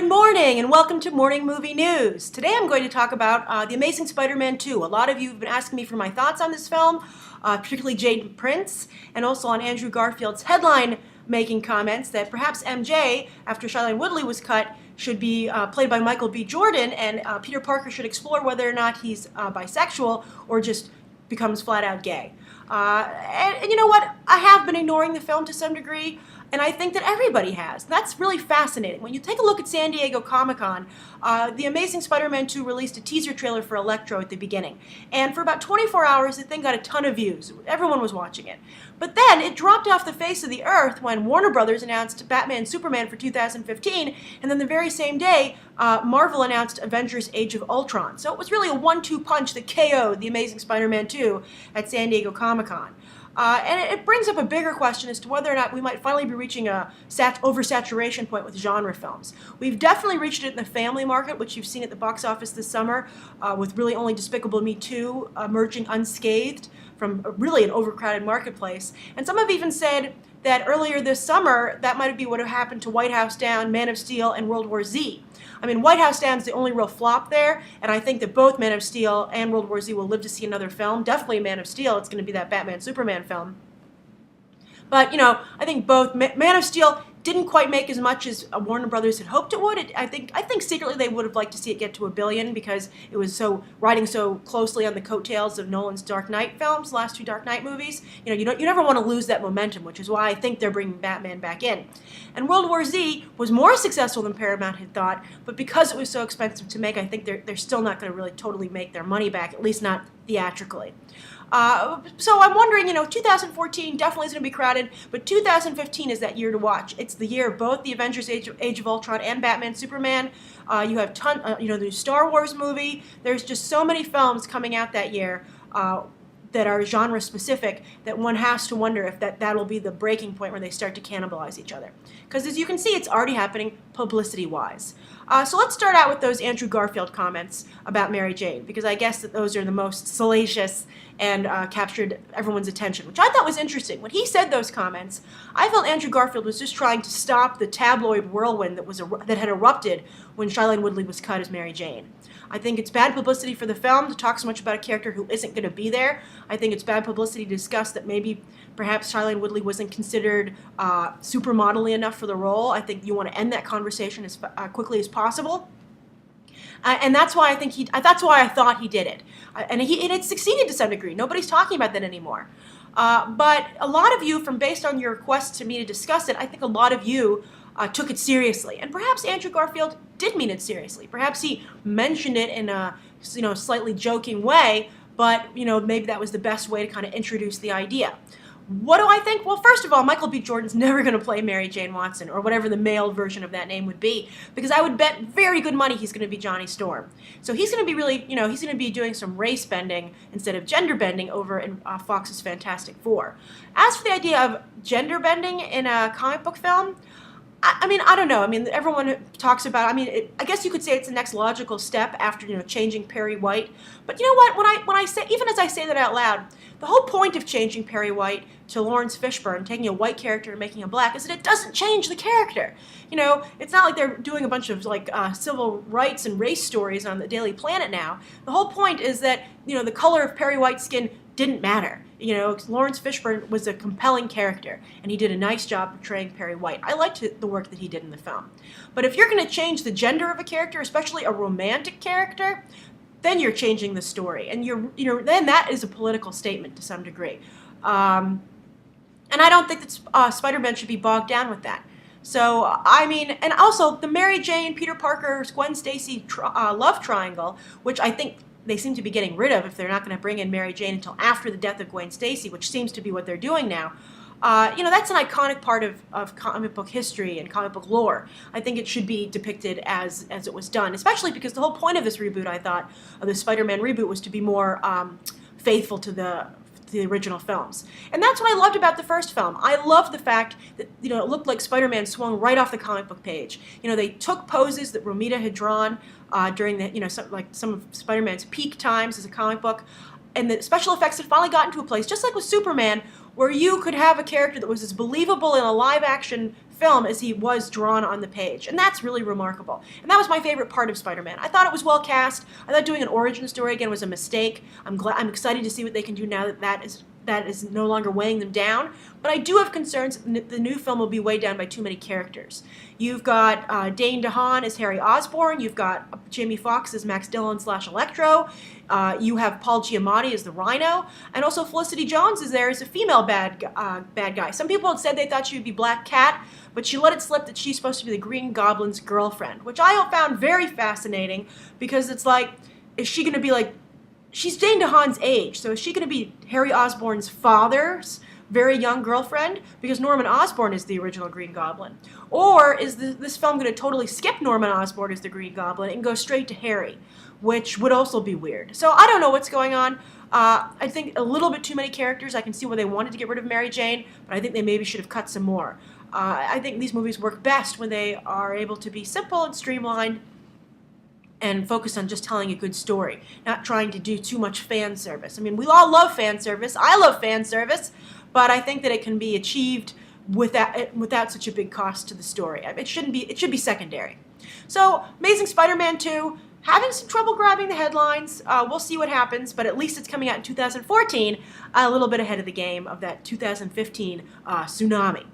Good morning and welcome to Morning Movie News. Today I'm going to talk about The Amazing Spider-Man 2. A lot of you have been asking me for my thoughts on this film, particularly Jaden Prince, and also on Andrew Garfield's headline-making comments that perhaps MJ, after Shailene Woodley was cut, should be played by Michael B. Jordan, and Peter Parker should explore whether or not he's bisexual or just becomes flat-out gay. And you know what? I have been ignoring the film to some degree, and I think that everybody has. That's really fascinating. When you take a look at San Diego Comic-Con, The Amazing Spider-Man 2 released a teaser trailer for Electro at the beginning. And for about 24 hours, the thing got a ton of views. Everyone was watching it. But then it dropped off the face of the earth when Warner Brothers announced Batman Superman for 2015, and then the very same day, Marvel announced Avengers Age of Ultron. So it was really a 1-2 punch that KO'd The Amazing Spider-Man 2 at San Diego Comic-Con. And it brings up a bigger question as to whether or not we might finally be reaching a oversaturation point with genre films. We've definitely reached it in the family market, which you've seen at the box office this summer, with really only Despicable Me 2 emerging unscathed from really an overcrowded marketplace. And some have even said that earlier this summer, that might be what have happened to White House Down, Man of Steel, and World War Z. I mean, White House Down is the only real flop there, and I think that both Man of Steel and World War Z will live to see another film. Definitely Man of Steel. It's going to be that Batman-Superman film. But, you know, I think both Man of Steel didn't quite make as much as Warner Brothers had hoped it would. I think secretly they would have liked to see it get to $1 billion because it was riding so closely on the coattails of Nolan's Dark Knight films, last two Dark Knight movies. You know, you never want to lose that momentum, which is why I think they're bringing Batman back in. And World War Z was more successful than Paramount had thought, but because it was so expensive to make, I think they're still not going to really totally make their money back, at least not theatrically. So I'm wondering, you know, 2014 definitely is going to be crowded, but 2015 is that year to watch. It's the year of both the Avengers Age of Ultron and Batman Superman. You have the new Star Wars movie. There's just so many films coming out that year that are genre specific that one has to wonder if that'll be the breaking point where they start to cannibalize each other. Because as you can see, it's already happening publicity-wise. So let's start out with those Andrew Garfield comments about Mary Jane, because I guess that those are the most salacious and captured everyone's attention, which I thought was interesting. When he said those comments, I felt Andrew Garfield was just trying to stop the tabloid whirlwind that had erupted when Shailene Woodley was cut as Mary Jane. I think it's bad publicity for the film to talk so much about a character who isn't going to be there. I think it's bad publicity to discuss that maybe perhaps Shailene Woodley wasn't considered supermodel-y enough for the role. I think you want to end that conversation as quickly as possible. And that's why that's why I thought he did it. And it succeeded to some degree. Nobody's talking about that anymore. But a lot of you, based on your request to me to discuss it, I think a lot of you took it seriously. And perhaps Andrew Garfield did mean it seriously. Perhaps he mentioned it in a slightly joking way, but maybe that was the best way to kind of introduce the idea. What do I think? Well, first of all, Michael B. Jordan's never going to play Mary Jane Watson, or whatever the male version of that name would be, because I would bet very good money he's going to be Johnny Storm. So he's going to be really, he's going to be doing some race bending instead of gender bending over in Fox's Fantastic Four. As for the idea of gender bending in a comic book film, I mean, I don't know. I mean, everyone talks about. I guess you could say it's the next logical step after changing Perry White. But you know what? When I say, even as I say that out loud, the whole point of changing Perry White to Lawrence Fishburne, taking a white character and making him black, is that it doesn't change the character. It's not like they're doing a bunch of civil rights and race stories on the Daily Planet now. The whole point is that the color of Perry White's skin didn't matter. Lawrence Fishburne was a compelling character, and he did a nice job portraying Perry White. I liked the work that he did in the film. But if you're going to change the gender of a character, especially a romantic character, then you're changing the story, and then that is a political statement to some degree. And I don't think that Spider-Man should be bogged down with that. So, and also the Mary Jane, Peter Parker, Gwen Stacy love triangle, which I think they seem to be getting rid of if they're not going to bring in Mary Jane until after the death of Gwen Stacy, which seems to be what they're doing now. That's an iconic part of comic book history and comic book lore. I think it should be depicted as it was done, especially because the whole point of this reboot, I thought, of the Spider-Man reboot, was to be more faithful to the original films. And that's what I loved about the first film. I loved the fact that, it looked like Spider-Man swung right off the comic book page. They took poses that Romita had drawn during the, some of Spider-Man's peak times as a comic book, and the special effects had finally gotten to a place, just like with Superman, where you could have a character that was as believable in a live-action film as he was drawn on the page, and that's really remarkable. And that was my favorite part of Spider-Man. I thought it was well cast. I thought doing an origin story again was a mistake. I'm excited to see what they can do now that is no longer weighing them down. But I do have concerns that the new film will be weighed down by too many characters. You've got Dane DeHaan as Harry Osborn. You've got Jamie Foxx as Max Dillon / Electro. You have Paul Giamatti as the Rhino. And also Felicity Jones is there as a female bad guy. Some people had said they thought she would be Black Cat, but she let it slip that she's supposed to be the Green Goblin's girlfriend, which I found very fascinating because it's like, is she going to be like, she's Dane DeHaan's age, so is she going to be Harry Osborn's father's very young girlfriend? Because Norman Osborn is the original Green Goblin. Or is this film going to totally skip Norman Osborn as the Green Goblin and go straight to Harry, which would also be weird. So I don't know what's going on. I think a little bit too many characters. I can see why they wanted to get rid of Mary Jane, but I think they maybe should have cut some more. I think these movies work best when they are able to be simple and streamlined and focus on just telling a good story, not trying to do too much fan service. I mean, we all love fan service. I love fan service, but I think that it can be achieved without such a big cost to the story. It should be secondary. So, Amazing Spider-Man 2, having some trouble grabbing the headlines. We'll see what happens, but at least it's coming out in 2014, a little bit ahead of the game of that 2015 tsunami.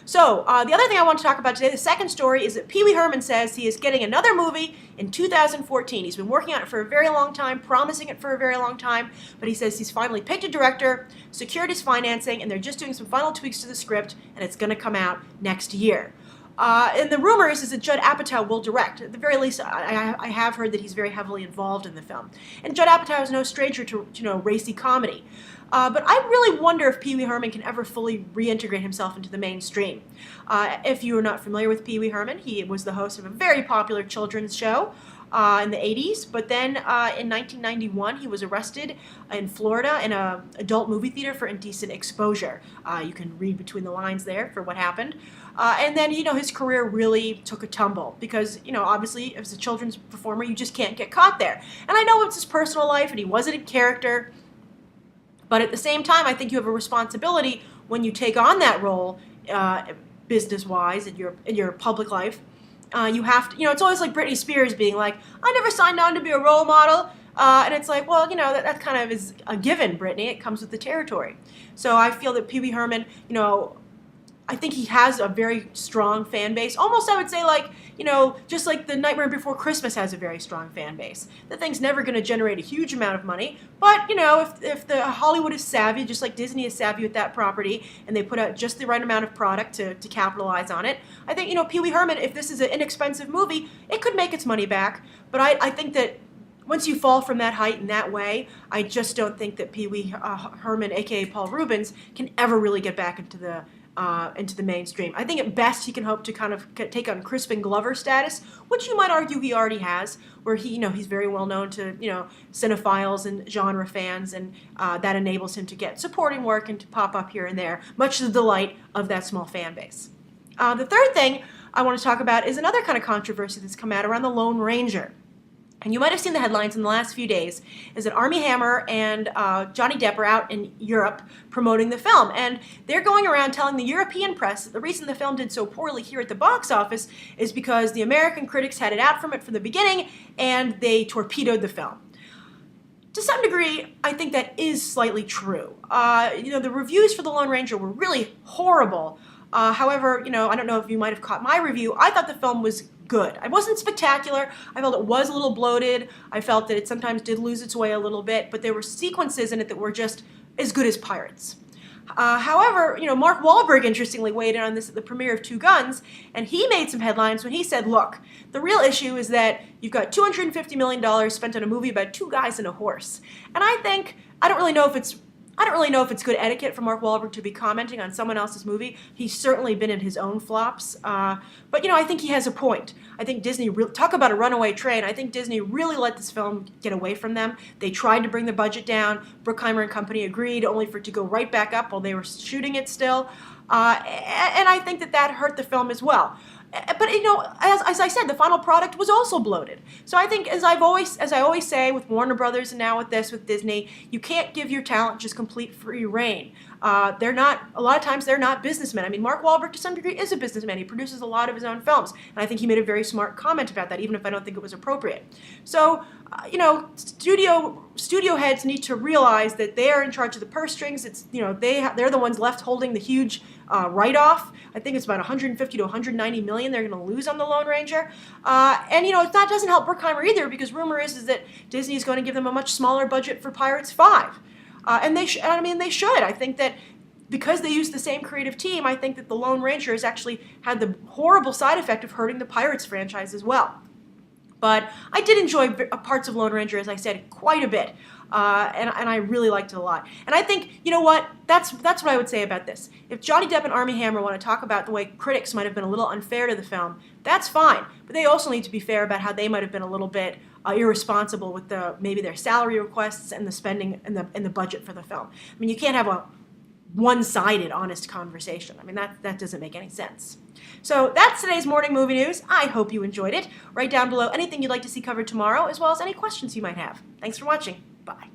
So, the other thing I want to talk about today, the second story, is that Pee Wee Herman says he is getting another movie in 2014. He's been working on it for a very long time, promising it for a very long time, but he says he's finally picked a director, secured his financing, and they're just doing some final tweaks to the script, and it's going to come out next year. And the rumor is that Judd Apatow will direct. At the very least, I have heard that he's very heavily involved in the film. And Judd Apatow is no stranger to racy comedy. But I really wonder if Pee Wee Herman can ever fully reintegrate himself into the mainstream. If you are not familiar with Pee Wee Herman, he was the host of a very popular children's show in the 80s, but then in 1991 he was arrested in Florida in an adult movie theater for indecent exposure. You can read between the lines there for what happened. And then, his career really took a tumble because, obviously as a children's performer you just can't get caught there. And I know it's his personal life and he wasn't in character, but at the same time I think you have a responsibility when you take on that role business-wise in your public life. You have to, it's always like Britney Spears being like, I never signed on to be a role model. And it's like, well, that kind of is a given, Britney. It comes with the territory. So I feel that Pee Wee Herman, I think he has a very strong fan base. Almost, I would say, like, just like The Nightmare Before Christmas has a very strong fan base. The thing's never going to generate a huge amount of money, but, if the Hollywood is savvy, just like Disney is savvy with that property, and they put out just the right amount of product to capitalize on it, I think, Pee Wee Herman, if this is an inexpensive movie, it could make its money back. But I think that once you fall from that height in that way, I just don't think that Pee Wee Herman, a.k.a. Paul Reubens, can ever really get back into the mainstream. I think at best he can hope to kind of take on Crispin Glover status, which you might argue he already has, where he's very well known to cinephiles and genre fans, and that enables him to get supporting work and to pop up here and there, much to the delight of that small fan base. The third thing I want to talk about is another kind of controversy that's come out around the Lone Ranger. And you might have seen the headlines in the last few days, is that Armie Hammer and Johnny Depp are out in Europe promoting the film. And they're going around telling the European press that the reason the film did so poorly here at the box office is because the American critics had it out from it from the beginning and they torpedoed the film. To some degree, I think that is slightly true. The reviews for The Lone Ranger were really horrible. However, I don't know if you might have caught my review. I thought the film was good. It wasn't spectacular. I felt it was a little bloated. I felt that it sometimes did lose its way a little bit, but there were sequences in it that were just as good as Pirates. However, Mark Wahlberg interestingly weighed in on this at the premiere of Two Guns, and he made some headlines when he said, look, the real issue is that you've got $250 million spent on a movie about two guys and a horse. And I don't really know if it's good etiquette for Mark Wahlberg to be commenting on someone else's movie. He's certainly been in his own flops. But, I think he has a point. I think Disney, talk about a runaway train, I think Disney really let this film get away from them. They tried to bring the budget down. Bruckheimer and company agreed, only for it to go right back up while they were shooting it still. And I think that hurt the film as well. But as I said, the final product was also bloated. So I think, as I always say with Warner Brothers and now with Disney, you can't give your talent just complete free reign. they're not, a lot of times they're not businessmen. I mean, Mark Wahlberg to some degree is a businessman. He produces a lot of his own films, and I think he made a very smart comment about that, even if I don't think it was appropriate. So, studio heads need to realize that they are in charge of the purse strings. It's, they're the ones left holding the huge write-off. I think it's about 150 to 190 million they're going to lose on the Lone Ranger. That doesn't help Bruckheimer either, because rumor is that Disney is going to give them a much smaller budget for Pirates 5. And they should. I think that because they use the same creative team, I think that the Lone Ranger has actually had the horrible side effect of hurting the Pirates franchise as well. But I did enjoy parts of Lone Ranger, as I said, quite a bit. And I really liked it a lot. And I think, you know what, that's what I would say about this. If Johnny Depp and Armie Hammer want to talk about the way critics might have been a little unfair to the film, that's fine. But they also need to be fair about how they might have been a little bit irresponsible with maybe their salary requests and the spending and the budget for the film. I mean, you can't have a one-sided, honest conversation. I mean, that doesn't make any sense. So that's today's morning movie news. I hope you enjoyed it. Write down below anything you'd like to see covered tomorrow, as well as any questions you might have. Thanks for watching. Bye.